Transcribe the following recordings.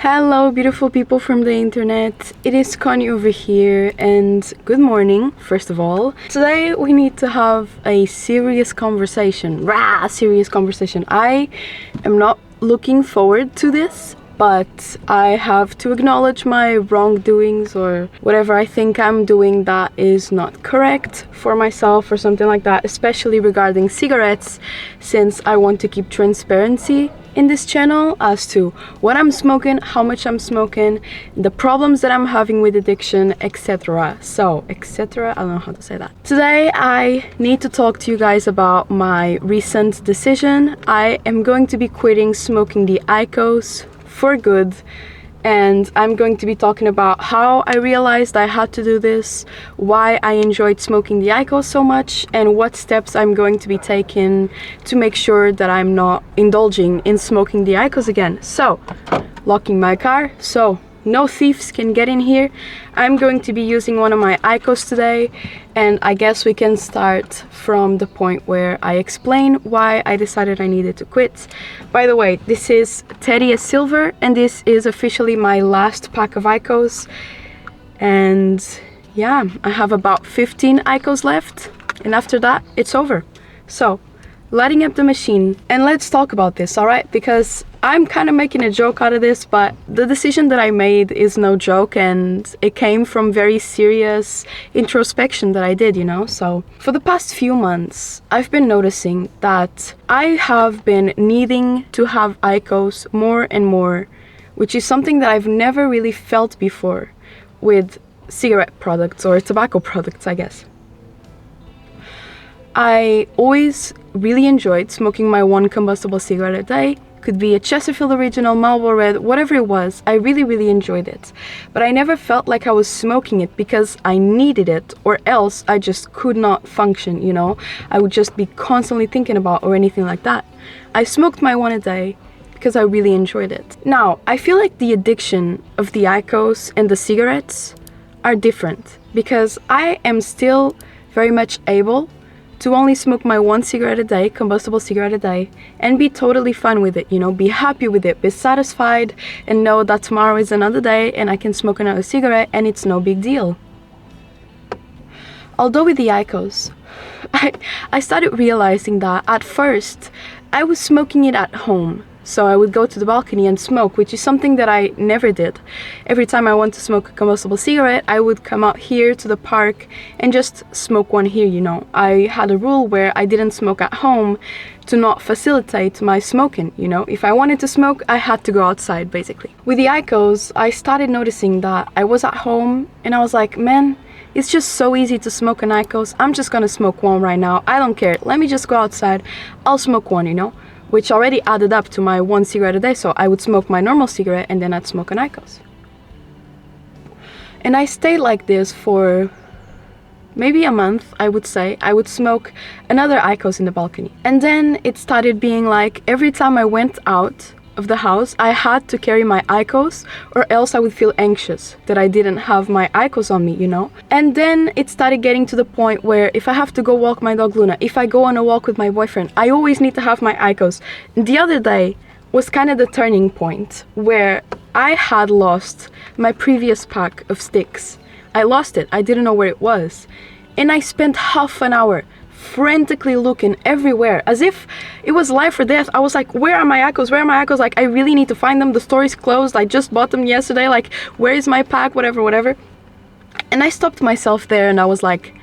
Hello, beautiful people from the internet. It is Connie over here, and good morning, first of all. Today we need to have a serious conversation. Serious conversation. I am not looking forward to this, but I have to acknowledge my wrongdoings or whatever I think I'm doing that is not correct for myself or something like that, especially regarding cigarettes, since I want to keep transparency in this channel as to what I'm smoking, how much I'm smoking, the problems that I'm having with addiction, etc. I don't know how to say that. Today I need to talk to you guys about my recent decision. I am going to be quitting smoking the IQOS for good, and I'm going to be talking about how I realized I had to do this, why I enjoyed smoking the IQOS so much, and what steps I'm going to be taking to make sure that I'm not indulging in smoking the IQOS again. So, locking my car so no thieves can get in here. I'm going to be using one of my IQOS today, and I guess we can start from the point where I explain why I decided I needed to quit. By the way, this is Teddy as Silver, and this is officially my last pack of IQOS. And yeah, I have about 15 IQOS left, and after that, it's over. So, lighting up the machine, and let's talk about this, alright? Because I'm kind of making a joke out of this, but the decision that I made is no joke, and it came from very serious introspection that I did, you know? So, for the past few months, I've been noticing that I have been needing to have IQOS more and more, which is something that I've never really felt before with cigarette products or tobacco products, I guess. I always really enjoyed smoking my one combustible cigarette a day. Could be a Chesterfield Original, Marlboro Red, whatever it was. I really enjoyed it. But I never felt like I was smoking it because I needed it, or else I just could not function, you know? I would just be constantly thinking about or anything like that. I smoked my one a day because I really enjoyed it. Now, I feel like the addiction of the IQOS and the cigarettes are different, because I am still very much able to only smoke my one cigarette a day, combustible cigarette a day, and be totally fine with it, you know, be happy with it, be satisfied, and know that tomorrow is another day and I can smoke another cigarette and it's no big deal. Although with the IQOS, I started realizing that at first I was smoking it at home. So I would go to the balcony and smoke, which is something that I never did. Every time I want to smoke a combustible cigarette, I would come out here to the park and just smoke one here, you know. I had a rule where I didn't smoke at home to not facilitate my smoking, you know. If I wanted to smoke, I had to go outside, basically. With the IQOS, I started noticing that I was at home and I was like, man, it's just so easy to smoke an IQOS. I'm just gonna smoke one right now. I don't care. Let me just go outside. I'll smoke one, you know. Which already added up to my one cigarette a day, so I would smoke my normal cigarette and then I'd smoke an IQOS. And I stayed like this for maybe a month, I would say. I would smoke another IQOS in the balcony. And then it started being like, every time I went out of the house, I had to carry my IQOS, or else I would feel anxious that I didn't have my IQOS on me, you know? And then it started getting to the point where if I have to go walk my dog Luna, if I go on a walk with my boyfriend, I always need to have my IQOS. The other day was kind of the turning point where I had lost my previous pack of sticks. I lost it. I didn't know where it was. And I spent half an hour frantically looking everywhere as if it was life or death. I was like, where are my IQOS? Where are my IQOS? Like, I really need to find them. The store is closed. I just bought them yesterday. Like, where is my pack? Whatever. And I stopped myself there and I was like,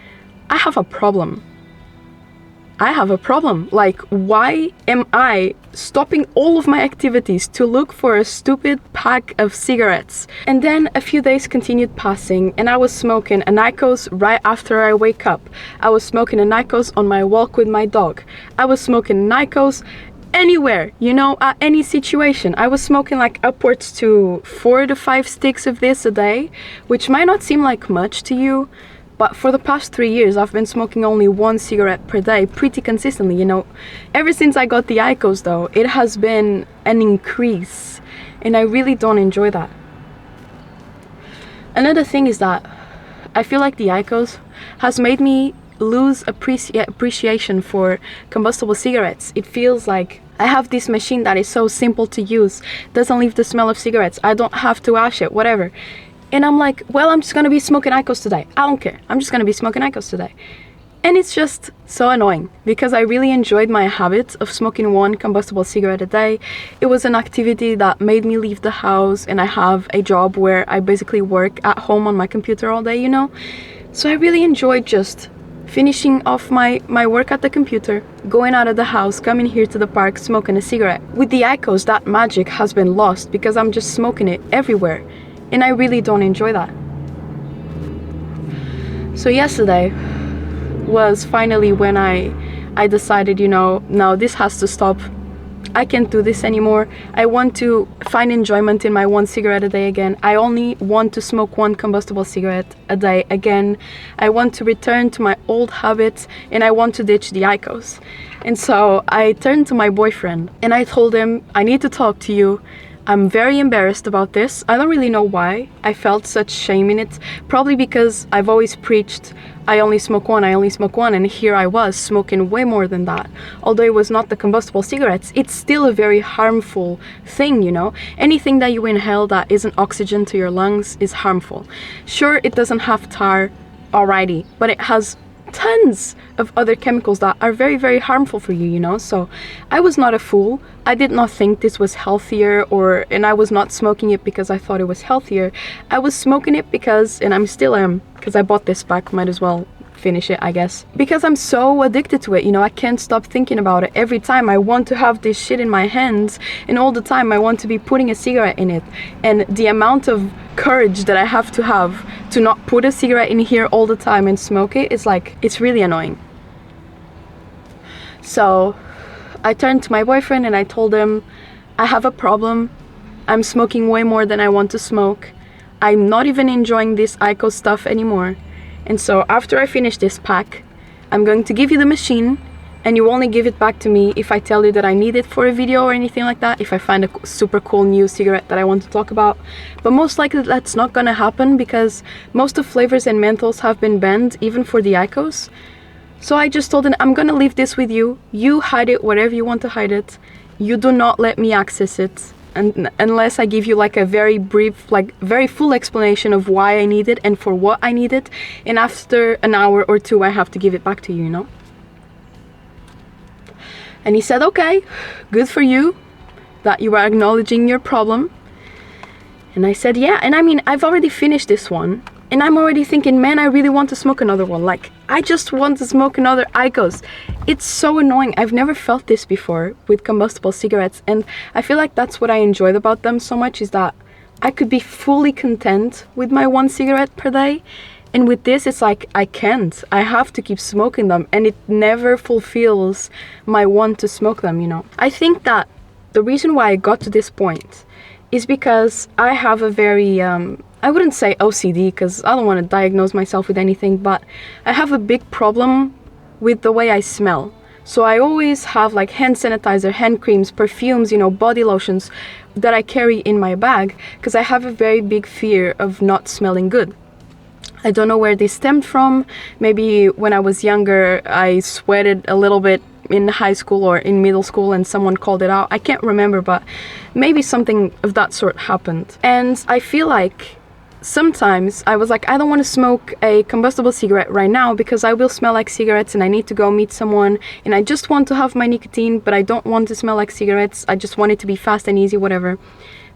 I have a problem. Like, why am I stopping all of my activities to look for a stupid pack of cigarettes? And then a few days continued passing and I was smoking an IQOS right after I wake up. I was smoking an IQOS on my walk with my dog. I was smoking an IQOS anywhere, you know, at any situation. I was smoking like upwards to 4 to 5 sticks of this a day, which might not seem like much to you, but for the past 3 years, I've been smoking only one cigarette per day pretty consistently, you know. Ever since I got the IQOS, though, it has been an increase, and I really don't enjoy that. Another thing is that I feel like the IQOS has made me lose appreciation for combustible cigarettes. It feels like I have this machine that is so simple to use, doesn't leave the smell of cigarettes, I don't have to wash it, whatever. And I'm like, well, I'm just gonna be smoking IQOS today. I don't care. I'm just gonna be smoking IQOS today. And it's just so annoying because I really enjoyed my habit of smoking one combustible cigarette a day. It was an activity that made me leave the house, and I have a job where I basically work at home on my computer all day, you know? So I really enjoyed just finishing off my work at the computer, going out of the house, coming here to the park, smoking a cigarette. With the IQOS, that magic has been lost because I'm just smoking it everywhere. And I really don't enjoy that. So yesterday was finally when I decided, you know, no, this has to stop. I can't do this anymore. I want to find enjoyment in my one cigarette a day again. I only want to smoke one combustible cigarette a day again. I want to return to my old habits, and I want to ditch the IQOS. And so I turned to my boyfriend and I told him, I need to talk to you. I'm very embarrassed about this. I don't really know why I felt such shame in it. Probably because I've always preached, I only smoke one, and here I was smoking way more than that. Although it was not the combustible cigarettes, it's still a very harmful thing, you know? Anything that you inhale that isn't oxygen to your lungs is harmful. Sure, it doesn't have tar, alrighty, but it has tons of other chemicals that are very, very harmful for you, you know? So I was not a fool. I did not think this was healthier, and I was not smoking it because I thought it was healthier. I was smoking it because, and I'm still am, because I bought this pack, might as well finish it, I guess. Because I'm so addicted to it, you know, I can't stop thinking about it. Every time I want to have this shit in my hands, and all the time I want to be putting a cigarette in it. And the amount of courage that I have to not put a cigarette in here all the time and smoke it is like, it's really annoying. So I turned to my boyfriend and I told him, I have a problem. I'm smoking way more than I want to smoke. I'm not even enjoying this IQOS stuff anymore. And so after I finish this pack, I'm going to give you the machine, and you only give it back to me if I tell you that I need it for a video or anything like that, if I find a super cool new cigarette that I want to talk about. But most likely that's not gonna happen because most of flavors and menthols have been banned, even for the IQOS. So I just told him, I'm gonna leave this with you. You hide it wherever you want to hide it. You do not let me access it. And unless I give you like a very brief, like very full explanation of why I need it and for what I need it, and after an hour or two I have to give it back to you, you know? And he said, okay, good for you that you are acknowledging your problem. And I said, yeah, and I mean, I've already finished this one, and I'm already thinking, man, I really want to smoke another one. Like, I just want to smoke another IQOS. It's so annoying. I've never felt this before with combustible cigarettes, and I feel like that's what I enjoyed about them so much, is that I could be fully content with my one cigarette per day. And with this, it's like, I can't. I have to keep smoking them, and it never fulfills my want to smoke them, you know? I think that the reason why I got to this point is because I have a very, I wouldn't say OCD because I don't want to diagnose myself with anything, but I have a big problem with the way I smell. So I always have like hand sanitizer, hand creams, perfumes, you know, body lotions that I carry in my bag because I have a very big fear of not smelling good. I don't know where this stemmed from. Maybe when I was younger, I sweated a little bit in high school or in middle school and someone called it out. I can't remember, but maybe something of that sort happened. And I feel like sometimes I was like, I don't want to smoke a combustible cigarette right now because I will smell like cigarettes and I need to go meet someone and I just want to have my nicotine, but I don't want to smell like cigarettes. I just want it to be fast and easy, whatever.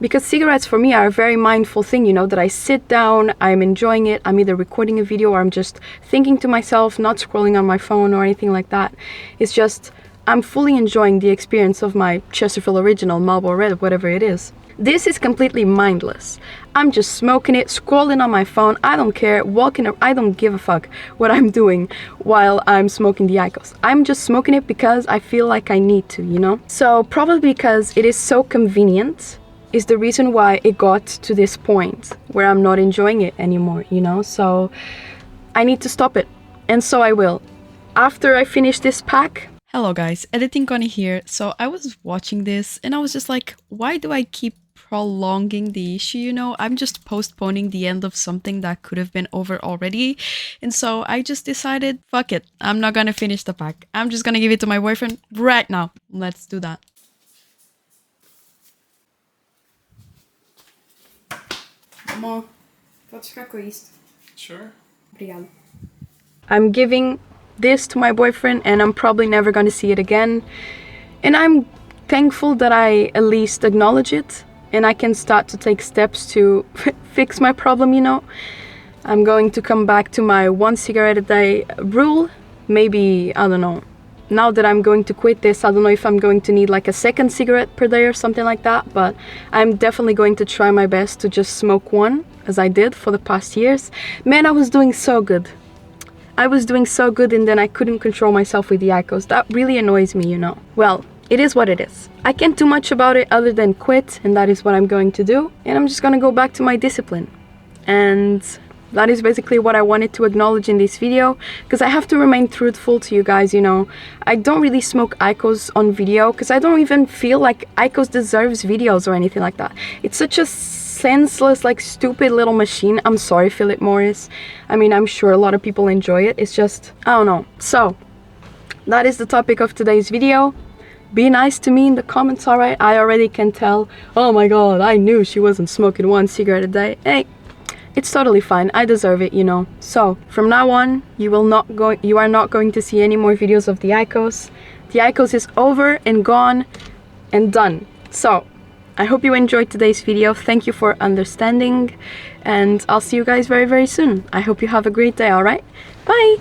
Because cigarettes for me are a very mindful thing, you know, that I sit down, I'm enjoying it, I'm either recording a video or I'm just thinking to myself, not scrolling on my phone or anything like that. It's just, I'm fully enjoying the experience of my Chesterfield Original, Marlboro Red, whatever it is. This is completely mindless. I'm just smoking it, scrolling on my phone, I don't care, I don't give a fuck what I'm doing while I'm smoking the IQOS. I'm just smoking it because I feel like I need to, you know? So probably because it is so convenient is the reason why it got to this point where I'm not enjoying it anymore, you know? So I need to stop it. And so I will. After I finish this pack. Hello guys, Editing Connie here. So I was watching this and I was just like, why do I keep prolonging the issue, you know? I'm just postponing the end of something that could have been over already. And so I just decided, fuck it, I'm not gonna finish the pack. I'm just gonna give it to my boyfriend right now. Let's do that. Amor, pode ficar com isto. Sure. Obrigada. I'm giving this to my boyfriend and I'm probably never going to see it again. And I'm thankful that I at least acknowledge it and I can start to take steps to fix my problem, you know. I'm going to come back to my 1 cigarette a day rule. Maybe, I don't know. Now that I'm going to quit this, I don't know if I'm going to need like a 2nd cigarette per day or something like that, but I'm definitely going to try my best to just smoke one, as I did for the past years. Man, I was doing so good. I was doing so good and then I couldn't control myself with the IQOS. That really annoys me, you know. Well, it is what it is. I can't do much about it other than quit, and that is what I'm going to do. And I'm just gonna go back to my discipline. And that is basically what I wanted to acknowledge in this video, because I have to remain truthful to you guys, you know. I don't really smoke IQOS on video, because I don't even feel like IQOS deserves videos or anything like that. It's such a senseless, like, stupid little machine. I'm sorry, Philip Morris. I mean, I'm sure a lot of people enjoy it. It's just, I don't know. So, that is the topic of today's video. Be nice to me in the comments, alright? I already can tell, oh my god, I knew she wasn't smoking 1 cigarette a day. Hey, it's totally fine. I deserve it, you know. So, from now on, you are not going to see any more videos of the IQOS. The IQOS is over and gone and done. So, I hope you enjoyed today's video. Thank you for understanding, and I'll see you guys very, very soon. I hope you have a great day, alright? Bye!